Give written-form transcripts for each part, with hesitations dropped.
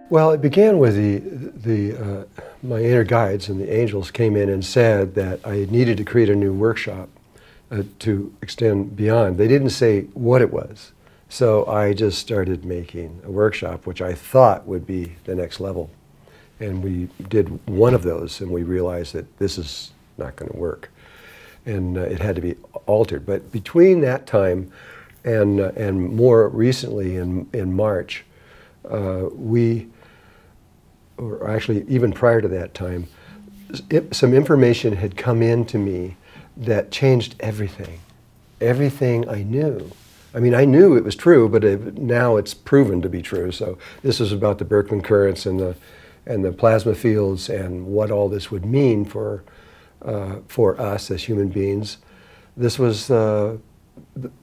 Well, it began with my inner guides and the angels came in and said that I needed to create a new workshop to extend beyond. They didn't say what it was. So I just started making a workshop, which I thought would be the next level. And we did one of those and we realized that this is not going to work. And it had to be altered. But between that time and more recently in March, or actually even prior to that time, some information had come into me that changed everything. Everything I knew. I mean, I knew it was true, but now it's proven to be true. So this is about the Birkeland currents and the plasma fields and what all this would mean for us as human beings. This was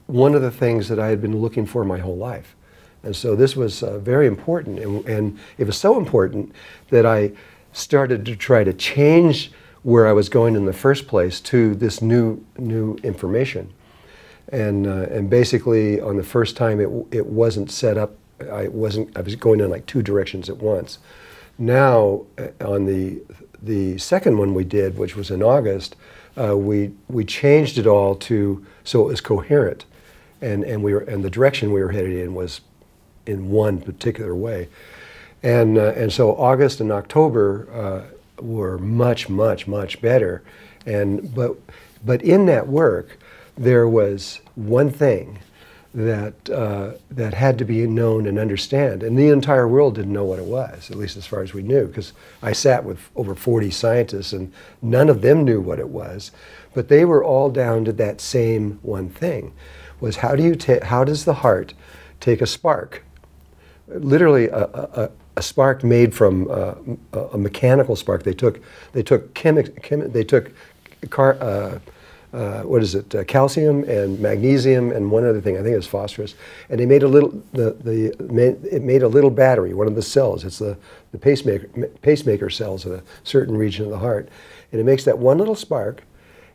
one of the things that I had been looking for my whole life. And so this was very important, and it was so important that I started to try to change where I was going in the first place to this new information. And basically, on the first time, it wasn't set up. I was going in like two directions at once. Now, on the second one we did, which was in August, we changed it all to so it was coherent, and the direction we were headed in was in one particular way, and so August and October were much better, but in that work there was one thing that had to be known and understand, and the entire world didn't know what it was, at least as far as we knew, because I sat with over 40 scientists and none of them knew what it was, but they were all down to that same one thing, was how does the heart take a spark, literally a spark made from a mechanical spark. They took calcium and magnesium and one other thing, I think it was phosphorus, and they made it made a little battery, one of the cells. It's the pacemaker cells in a certain region of the heart, and it makes that one little spark,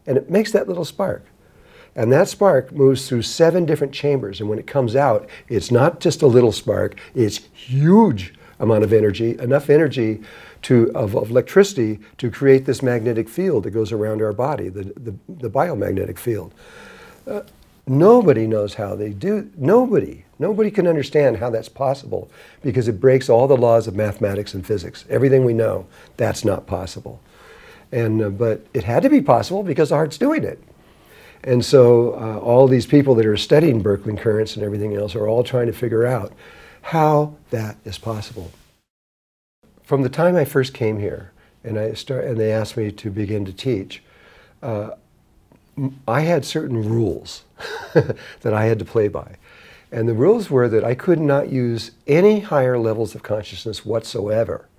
and it makes that little spark. And that spark moves through 7 different chambers, and when it comes out, it's not just a little spark, it's huge amount of energy, enough energy of electricity to create this magnetic field that goes around our body, the biomagnetic field. Nobody knows how they do, nobody can understand how that's possible, because it breaks all the laws of mathematics and physics. Everything we know, that's not possible. But it had to be possible because the heart's doing it. And so all these people that are studying Birkeland currents and everything else are all trying to figure out how that is possible. From the time I first came here and they asked me to begin to teach, I had certain rules that I had to play by. And the rules were that I could not use any higher levels of consciousness whatsoever.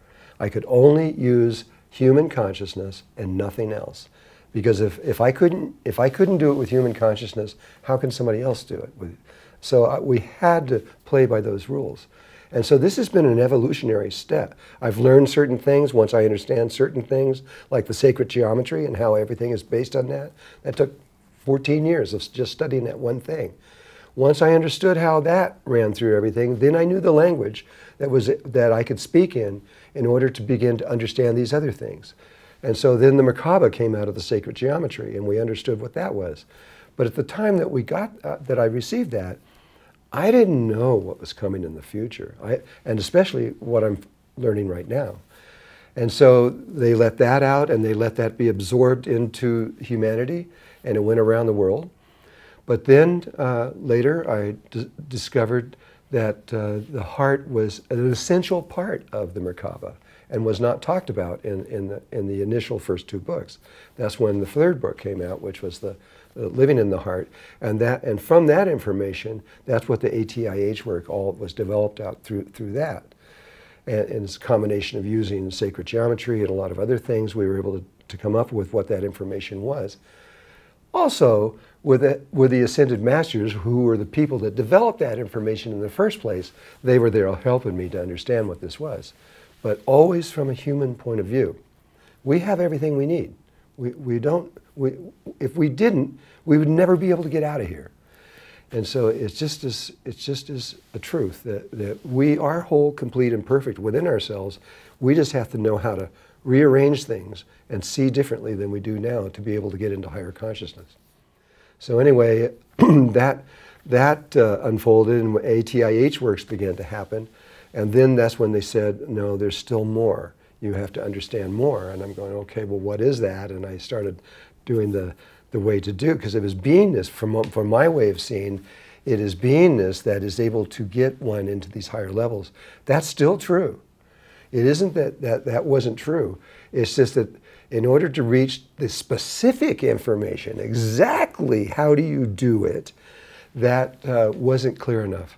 I could only use human consciousness and nothing else. Because if I couldn't do it with human consciousness, how can somebody else do it? So we had to play by those rules. And so this has been an evolutionary step. I've learned certain things once I understand certain things, like the sacred geometry and how everything is based on that. That took 14 years of just studying that one thing. Once I understood how that ran through everything, then I knew the language that I could speak in order to begin to understand these other things. And so then the Merkaba came out of the sacred geometry, and we understood what that was. But at the time that that I received that, I didn't know what was coming in the future, and especially what I'm learning right now. And so they let that out, and they let that be absorbed into humanity, and it went around the world. But then later I discovered that the heart was an essential part of the Merkaba and was not talked about in the initial first 2 books. That's when the 3rd book came out, which was the Living in the Heart, and from that information, that's what the ATIH work all was developed out through that. And it's a combination of using sacred geometry and a lot of other things, we were able to come up with what that information was. Also, with the Ascended Masters, who were the people that developed that information in the first place, they were there helping me to understand what this was. But always from a human point of view. We have everything we need. If we didn't, we would never be able to get out of here. And so it's just as a truth that we are whole, complete, and perfect within ourselves. We just have to know how to rearrange things and see differently than we do now to be able to get into higher consciousness. So anyway, that unfolded, and ATIH works began to happen. And then that's when they said, no, there's still more. You have to understand more. And I'm going, okay, well, what is that? And I started doing the way to do, because it was beingness, from my way of seeing, it is beingness that is able to get one into these higher levels. That's still true. It isn't that wasn't true. It's just that in order to reach the specific information, exactly how do you do it, that wasn't clear enough.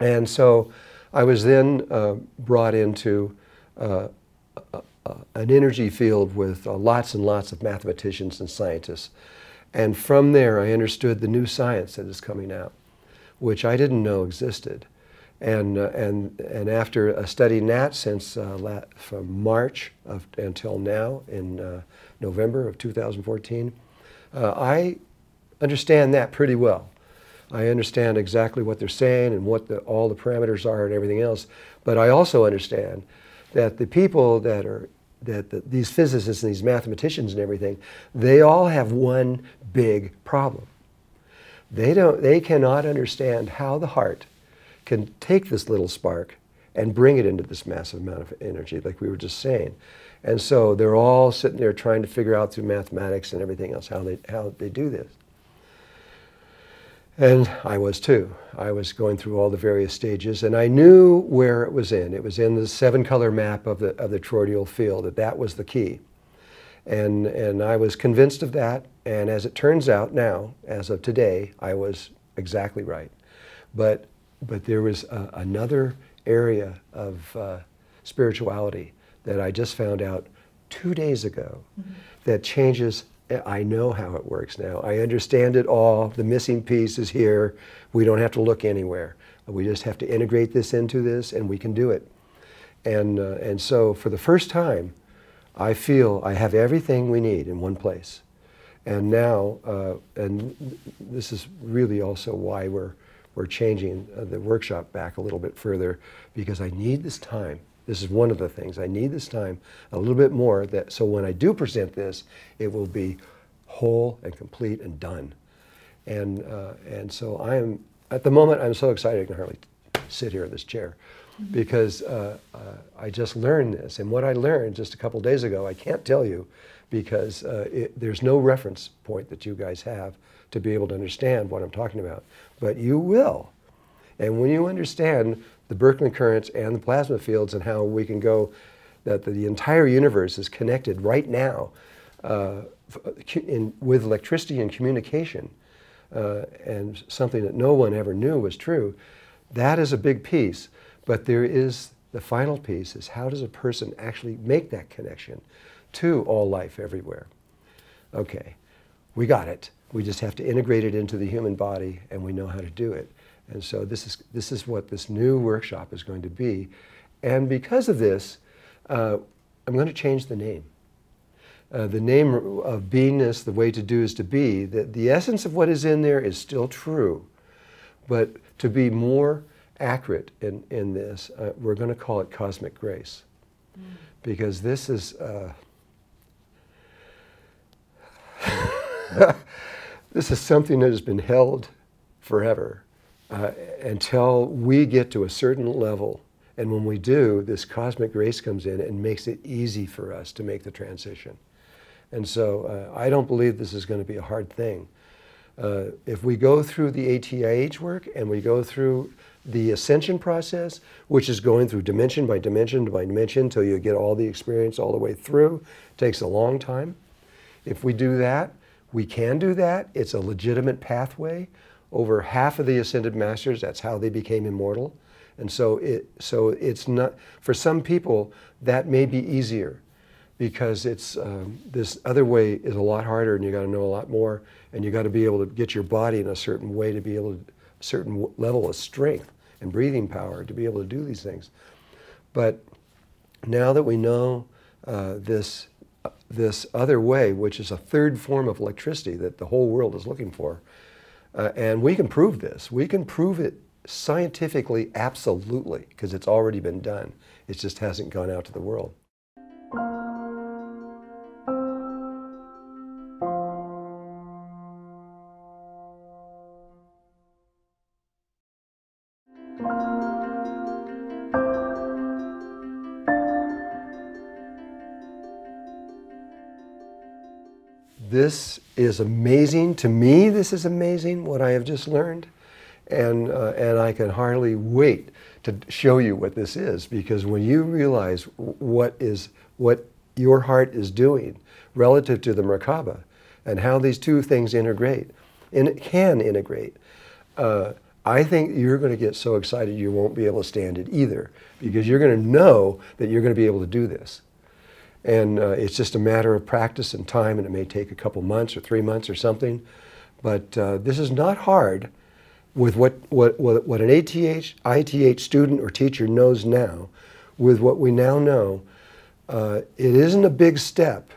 And so I was then brought into an energy field with lots and lots of mathematicians and scientists. And from there, I understood the new science that is coming out, which I didn't know existed. And after studying that since from March until now, in November of 2014, I understand that pretty well. I understand exactly what they're saying and what all the parameters are and everything else. But I also understand that the people these physicists and these mathematicians and everything, they all have one big problem. They cannot understand how the heart can take this little spark and bring it into this massive amount of energy, like we were just saying. And so they're all sitting there trying to figure out through mathematics and everything else how they do this. And I was too. I was going through all the various stages, and I knew where it was in. It was in the 7-color map of the toroidal field, that was the key. And I was convinced of that, and as it turns out now, as of today, I was exactly right. But there was another area of spirituality that I just found out 2 days ago that changes. I know how it works now. I understand it all. The missing piece is here. We don't have to look anywhere. We just have to integrate this into this, and we can do it. And so for the first time, I feel I have everything we need in one place. And now, and this is really also why we're changing the workshop back a little bit further, because I need this time. This is one of the things. I need this time a little bit more, so when I do present this, it will be whole and complete and done. And so at the moment, I'm so excited I can hardly sit here in this chair, because I just learned this. And what I learned just a couple days ago, I can't tell you, because there's no reference point that you guys have to be able to understand what I'm talking about. But you will. And when you understand the Birkeland currents and the plasma fields and how we can go, that the entire universe is connected right now with electricity and communication, and something that no one ever knew was true, that is a big piece. But there is the final piece, is how does a person actually make that connection to all life everywhere? Okay, we got it. We just have to integrate it into the human body, and we know how to do it. And so this is what this new workshop is going to be. And because of this, I'm going to change the name. The name of beingness, the way to do is to be. The essence of what is in there is still true. But to be more accurate in this, we're going to call it cosmic grace. Because this is... this is something that has been held forever. Until we get to a certain level. And when we do, this cosmic grace comes in and makes it easy for us to make the transition. And so I don't believe this is going to be a hard thing. If we go through the ATIH work and we go through the ascension process, which is going through dimension by dimension by dimension until you get all the experience all the way through, takes a long time. If we do that, we can do that. It's a legitimate pathway. Over half of the ascended masters, that's how they became immortal. And so it's not, for some people, that may be easier, because it's, this other way is a lot harder, and you got to know a lot more, and you got to be able to get your body in a certain way to be able to, a certain level of strength and breathing power to be able to do these things. But now that we know this this other way, which is a third form of electricity that the whole world is looking for. And we can prove this. We can prove it scientifically, absolutely, because it's already been done. It just hasn't gone out to the world. This is amazing. To me, this is amazing, what I have just learned. And I can hardly wait to show you what this is, because when you realize what your heart is doing relative to the Merkaba and how these two things integrate, and it can integrate, I think you're going to get so excited you won't be able to stand it either, because you're going to know that you're going to be able to do this. And it's just a matter of practice and time, and it may take a couple months or 3 months or something. But this is not hard with what an ITH student or teacher knows now. With what we now know, it isn't a big step.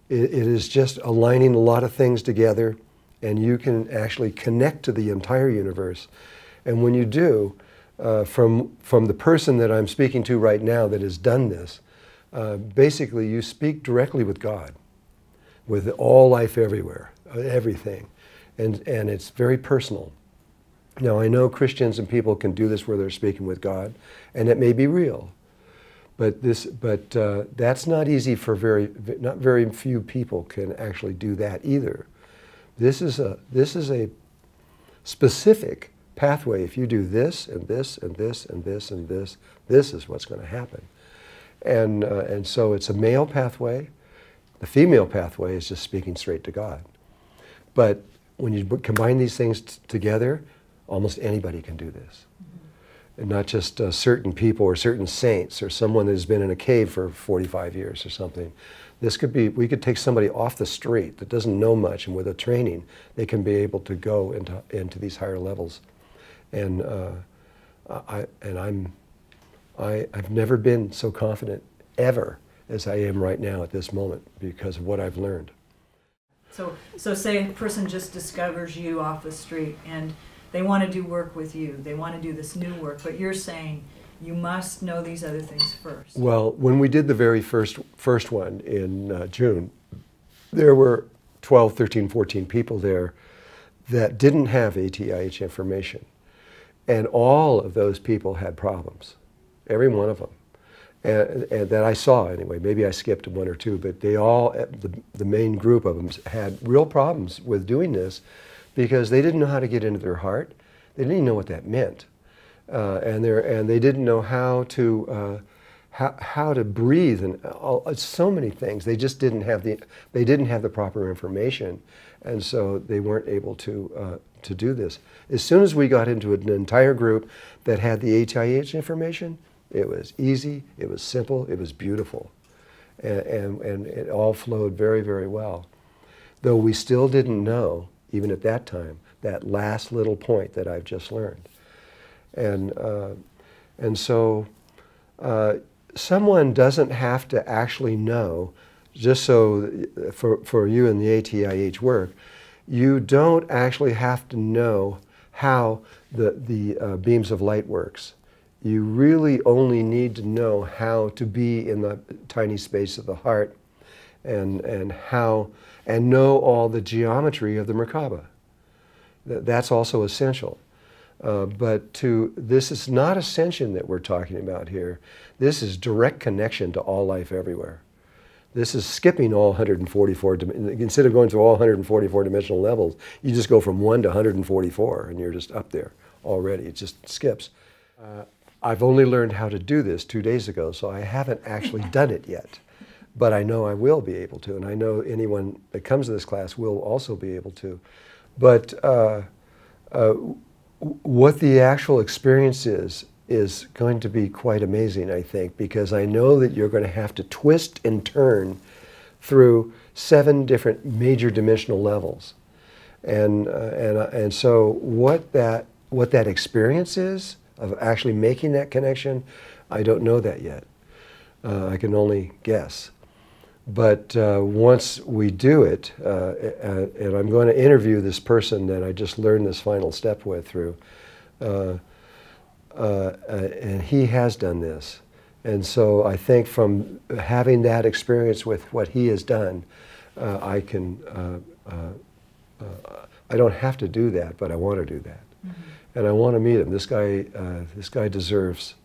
It is just aligning a lot of things together, and you can actually connect to the entire universe. And when you do, from the person that I'm speaking to right now that has done this, basically you speak directly with God, with all life everywhere, everything. And it's very personal. Now, I know Christians and people can do this where they're speaking with God, and it may be real. But that's not easy for not very few people can actually do that either. This is a specific pathway. If you do this and this and this and this and this, this is what's going to happen. And so it's a male pathway. The female pathway is just speaking straight to God. But when you combine these things together, almost anybody can do this. And not just certain people or certain saints or someone that has been in a cave for 45 years or something. This could be, we could take somebody off the street that doesn't know much, and with a training, they can be able to go into these higher levels. And I've never been so confident ever as I am right now at this moment because of what I've learned. So say a person just discovers you off the street and they want to do work with you. They want to do this new work, but you're saying you must know these other things first. Well, when we did the very first one in June, there were 12, 13, 14 people there that didn't have ATIH information. And all of those people had problems. Every one of them. And that I saw anyway. Maybe I skipped one or two, but they all, the main group of them, had real problems with doing this because they didn't know how to get into their heart. They didn't even know what that meant. And they didn't know how to breathe and so many things. They just didn't have the proper information, and so they weren't able to do this. As soon as we got into an entire group that had the ATIH information, it was easy, it was simple, it was beautiful, and it all flowed very, very well. Though we still didn't know, even at that time, that last little point that I've just learned. And so someone doesn't have to actually know, just so for you in the ATIH work, you don't actually have to know how the beams of light works. You really only need to know how to be in the tiny space of the heart and know all the geometry of the Merkaba. That's also essential. But this is not ascension that we're talking about here. This is direct connection to all life everywhere. This is skipping all 144, instead of going through all 144 dimensional levels, you just go from 1 to 144 and you're just up there already. It just skips. I've only learned how to do this 2 days ago, so I haven't actually done it yet. But I know I will be able to, and I know anyone that comes to this class will also be able to. But what the actual experience is going to be quite amazing, I think, because I know that you're going to have to twist and turn through 7 different major dimensional levels. And so what that experience is, of actually making that connection, I don't know that yet. I can only guess. But once we do it, and I'm going to interview this person that I just learned this final step with through, and he has done this. And so I think from having that experience with what he has done, I don't have to do that, but I want to do that. Mm-hmm. And I want to meet him. This guy deserves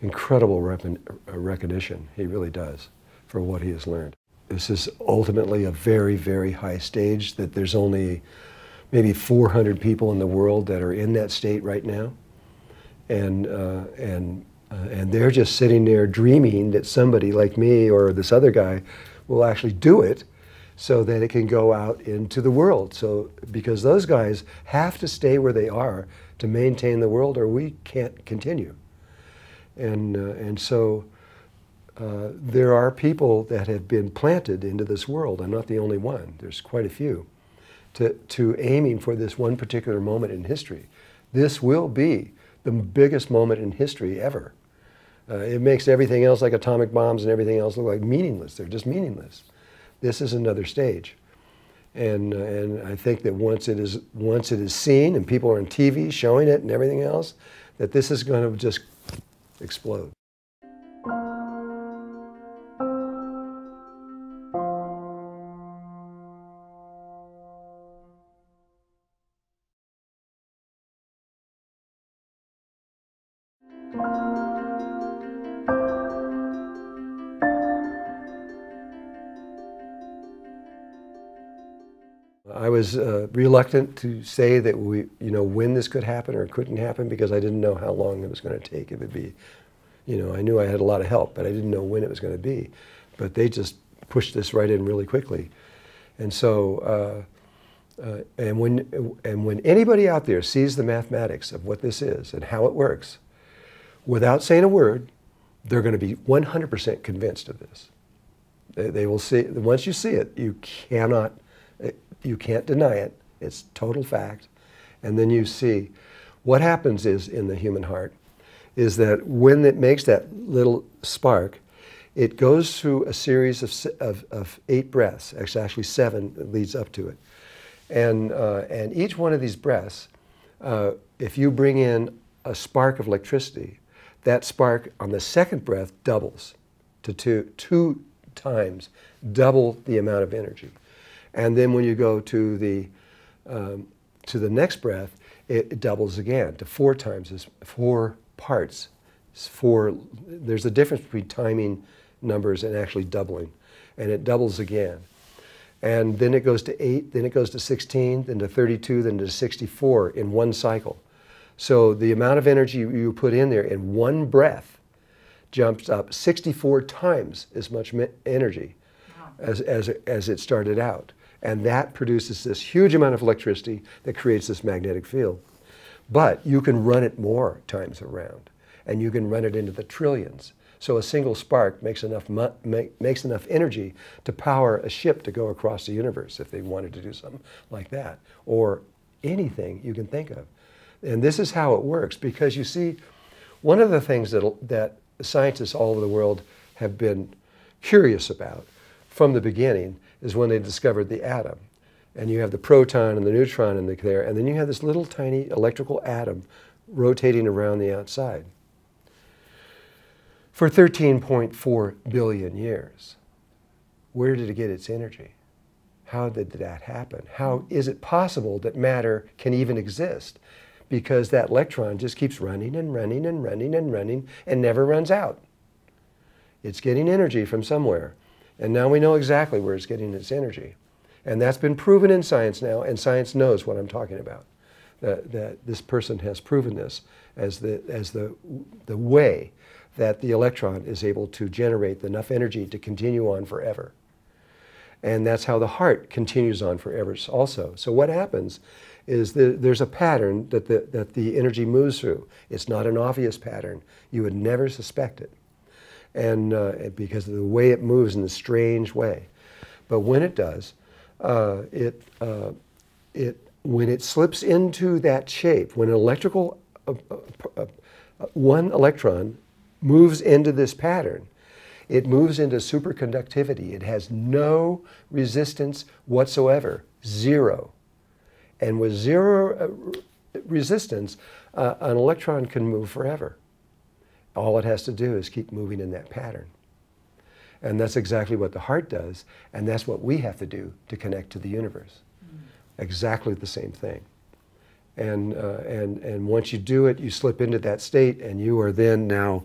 incredible recognition. He really does, for what he has learned. This is ultimately a very, very high stage that there's only maybe 400 people in the world that are in that state right now. And they're just sitting there dreaming that somebody like me or this other guy will actually do it so that it can go out into the world. So, because those guys have to stay where they are to maintain the world, or we can't continue. And so there are people that have been planted into this world. I'm not the only one. There's quite a few to aiming for this one particular moment in history. This will be the biggest moment in history ever. It makes everything else, like atomic bombs and everything else, look like meaningless. They're just meaningless. This is another stage. And I think that once it is seen and people are on TV showing it and everything else, that this is going to just explode. I was reluctant to say that when this could happen or it couldn't happen, because I didn't know how long it was going to take. It would be, I knew I had a lot of help, but I didn't know when it was going to be. But they just pushed this right in really quickly. And so, and when anybody out there sees the mathematics of what this is and how it works, without saying a word, they're going to be 100% convinced of this. They will see, once you see it, you can't deny it. It's total fact. And then you see what happens is in the human heart is that when it makes that little spark, it goes through a series of 8 breaths. Actually 7 that leads up to it. And each one of these breaths, if you bring in a spark of electricity, that spark on the second breath doubles to two times, double the amount of energy. And then when you go to the next breath, it doubles again to 4 times, 4 parts. There's a difference between timing numbers and actually doubling. And it doubles again. And then it goes to 8, then it goes to 16, then to 32, then to 64 in one cycle. So the amount of energy you put in there in one breath jumps up 64 times as much energy as it started out. And that produces this huge amount of electricity that creates this magnetic field. But you can run it more times around, and you can run it into the trillions. So a single spark makes enough energy to power a ship to go across the universe if they wanted to do something like that, or anything you can think of. And this is how it works, because you see, one of the things that scientists all over the world have been curious about from the beginning is when they discovered the atom. And you have the proton and the neutron in there, and then you have this little tiny electrical atom rotating around the outside. For 13.4 billion years, where did it get its energy? How did that happen? How is it possible that matter can even exist? Because that electron just keeps running and running and running and running and never runs out. It's getting energy from somewhere. And now we know exactly where it's getting its energy. And that's been proven in science now, and science knows what I'm talking about. That this person has proven this as the way that the electron is able to generate enough energy to continue on forever. And that's how the heart continues on forever also. So what happens is there's a pattern that the energy moves through. It's not an obvious pattern. You would never suspect it. And because of the way it moves in a strange way. But when it does, when it slips into that shape, when one electron moves into this pattern, It moves into superconductivity. It has no resistance whatsoever, zero. And with zero resistance, an electron can move forever. All it has to do is keep moving in that pattern. And that's exactly what the heart does, and that's what we have to do to connect to the universe. Exactly the same thing. And once you do it, you slip into that state, and you are then now,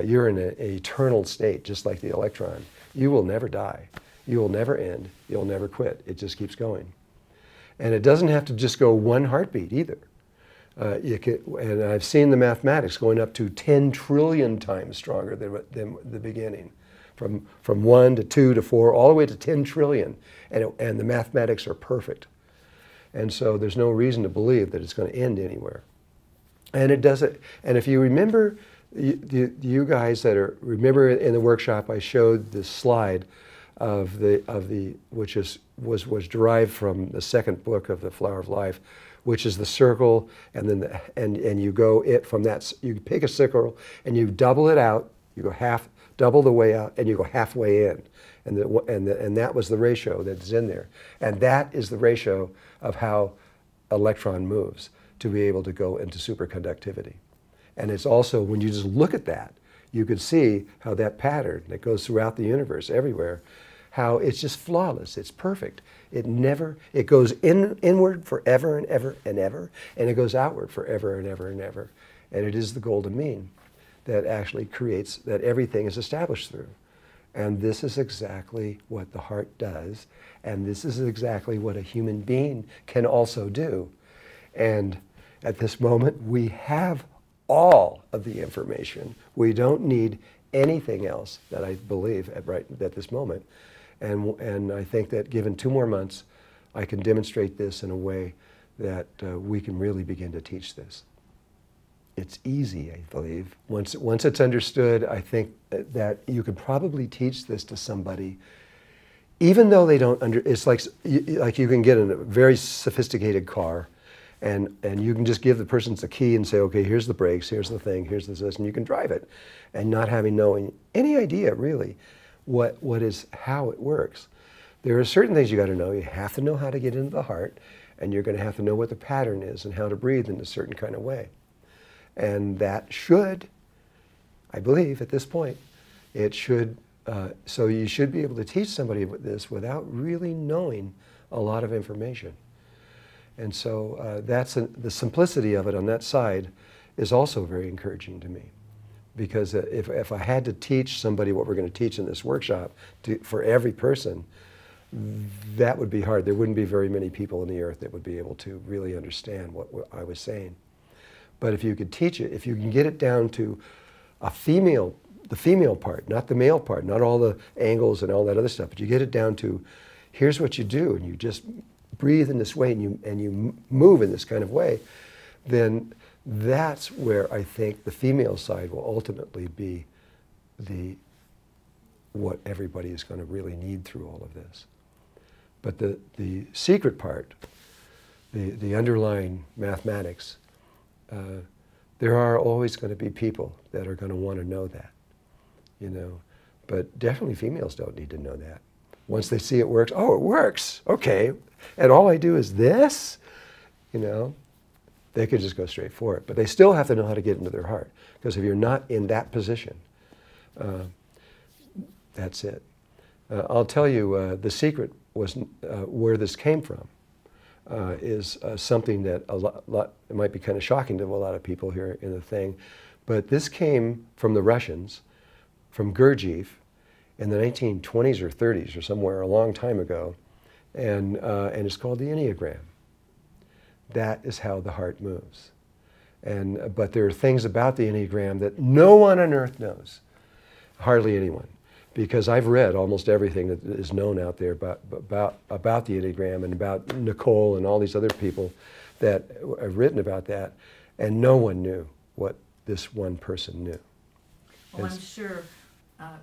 you're in an eternal state, just like the electron. You will never die. You will never end. You'll never quit. It just keeps going. And it doesn't have to just go one heartbeat either. And I've seen the mathematics going up to 10 trillion times stronger than the beginning. From 1 to 2 to 4, all the way to 10 trillion. And the mathematics are perfect. And so there's no reason to believe that it's going to end anywhere. And it doesn't. And if you remember, you guys that are, remember in the workshop I showed this slide of the which was derived from the second book of the Flower of Life, which is the circle, and then and you go it from that, you pick a circle and you double it out, you go double the way out, and you go halfway in, and that was the ratio that's in there, and that is the ratio of how electron moves to be able to go into superconductivity. And it's also, when you just look at that, you could see how that pattern that goes throughout the universe everywhere, how it's just flawless, it's perfect. It goes inward forever and ever and ever, and it goes outward forever and ever and ever. And it is the golden mean that actually creates, that everything is established through. And this is exactly what the heart does, and this is exactly what a human being can also do. And at this moment, we have all of the information. We don't need anything else, that I believe at this moment. And I think that given 2 more months, I can demonstrate this in a way that we can really begin to teach this. It's easy, I believe. Once it's understood, I think that you could probably teach this to somebody, even though they don't it's like you can get in a very sophisticated car, and you can just give the person the key and say, okay, here's the brakes, here's the thing, here's this, and you can drive it, and not knowing any idea really how it works. There are certain things you got to know. You have to know how to get into the heart, and you're going to have to know what the pattern is and how to breathe in a certain kind of way. And that should, I believe at this point, it should, so you should be able to teach somebody this without really knowing a lot of information. And so the simplicity of it on that side is also very encouraging to me. Because if I had to teach somebody what we're going to teach in this workshop for every person, that would be hard. There wouldn't be very many people on the earth that would be able to really understand what I was saying. But if you could teach it, if you can get it down to the female part, not the male part, not all the angles and all that other stuff, but you get it down to, here's what you do, and you just breathe in this way, and you move in this kind of way, then that's where I think the female side will ultimately be what everybody is going to really need through all of this. But the secret part, the underlying mathematics, there are always going to be people that are going to want to know that, you know. But definitely females don't need to know that. Once they see it works, oh, it works, okay. And all I do is this, you know. They could just go straight for it. But they still have to know how to get into their heart. Because if you're not in that position, that's it. I'll tell you, the secret was where this came from is something that it might be kind of shocking to a lot of people here in the thing. But this came from the Russians, from Gurdjieff, in the 1920s or 30s or somewhere a long time ago. And it's called the Enneagram. That is how the heart moves. But there are things about the Enneagram that no one on earth knows, hardly anyone, because I've read almost everything that is known out there about the Enneagram and about Nicole and all these other people that have written about that, and no one knew what this one person knew. Well, I'm sure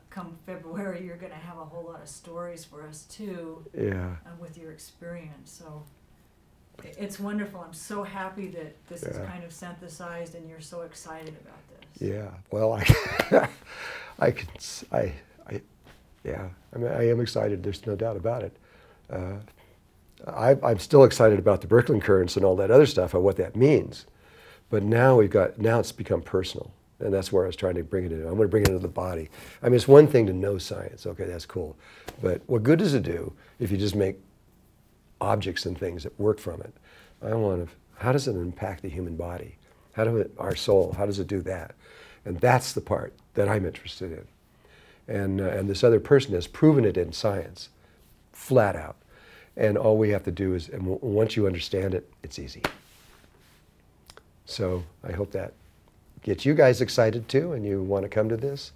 come February you're going to have a whole lot of stories for us too. Yeah. With your experience, so. It's wonderful. I'm so happy that this is kind of synthesized and you're so excited about this. Yeah. Well, I Yeah, I mean, I am excited. There's no doubt about it. I'm still excited about the Brooklyn currents and all that other stuff and what that means. But now now it's become personal. And that's where I was trying to bring it in. I'm going to bring it into the body. I mean, it's one thing to know science. Okay, that's cool. But what good does it do if you just make objects and things that work from it? How does it impact the human body? Our soul, how does it do that? And that's the part that I'm interested in. And this other person has proven it in science, flat out. And all we have to do is, and once you understand it, it's easy. So I hope that gets you guys excited too, and you want to come to this,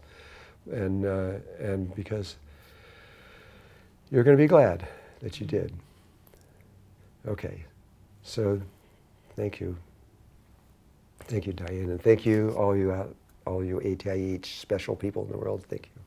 and because you're going to be glad that you did. Okay, so thank you, Diane, and thank you all you ATIH special people in the world. Thank you.